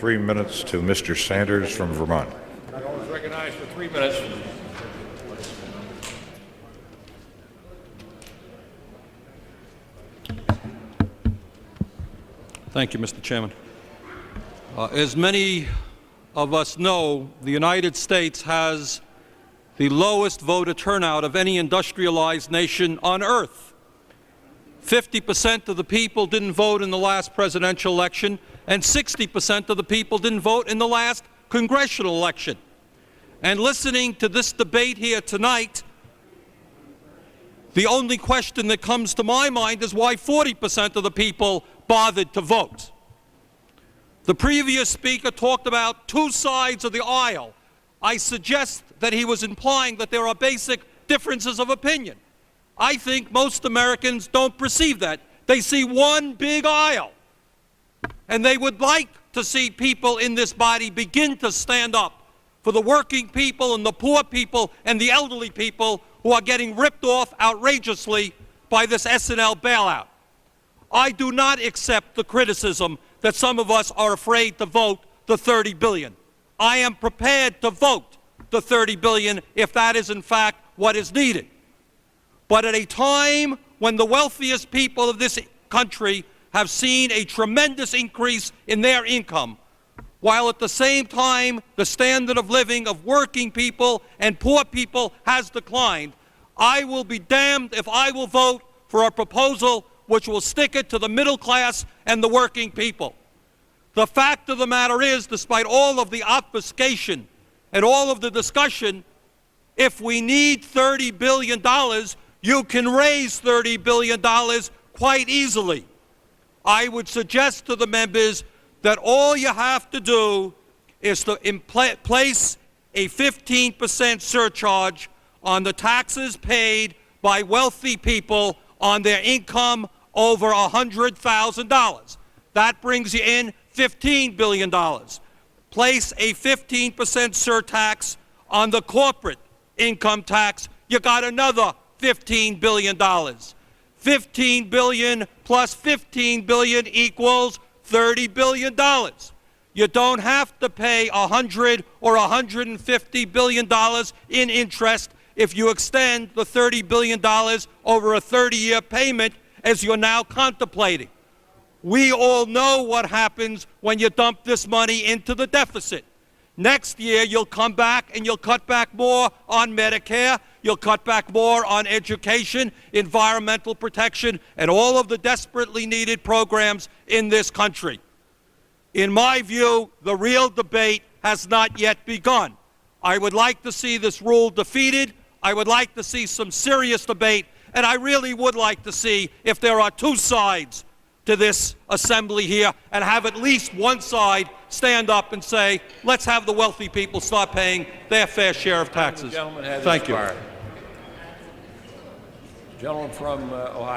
3 minutes to Mr. Sanders from Vermont. I always recognized for 3 minutes. Thank you, Mr. Chairman. As many of us know, the United States has the lowest voter turnout of any industrialized nation on earth. 50% of the people didn't vote in the last presidential election, and 60% of the people didn't vote in the last congressional election. And listening to this debate here tonight, the only question that comes to my mind is why 40% of the people bothered to vote. The previous speaker talked about two sides of the aisle. I suggest that he was implying that there are basic differences of opinion. I think most Americans don't perceive that. They see one big aisle, and they would like to see people in this body begin to stand up for the working people and the poor people and the elderly people who are getting ripped off outrageously by this S&L bailout. I do not accept the criticism that some of us are afraid to vote the $30 billion. I am prepared to vote the $30 billion if that is in fact what is needed. But at a time when the wealthiest people of this country have seen a tremendous increase in their income, while at the same time the standard of living of working people and poor people has declined, I will be damned if I will vote for a proposal which will stick it to the middle class and the working people. The fact of the matter is, despite all of the obfuscation and all of the discussion, if we need $30 billion, you can raise $30 billion quite easily. I would suggest to the members that all you have to do is to place a 15% surcharge on the taxes paid by wealthy people on their income over $100,000. That brings you in $15 billion. Place a 15% surtax on the corporate income tax, you got another $15 billion. $15 billion plus $15 billion equals $30 billion. You don't have to pay $100 or $150 billion in interest if you extend the $30 billion over a 30-year payment as you're now contemplating. We all know what happens when you dump this money into the deficit. Next year, you'll come back and you'll cut back more on Medicare, you'll cut back more on education, environmental protection, and all of the desperately needed programs in this country. In my view, the real debate has not yet begun. I would like to see this rule defeated. I would like to see some serious debate, and I really would like to see if there are two sides to this assembly here, and have at least one side stand up and say, let's have the wealthy people start paying their fair share of taxes. Thank you. Thank you. Gentleman from Ohio.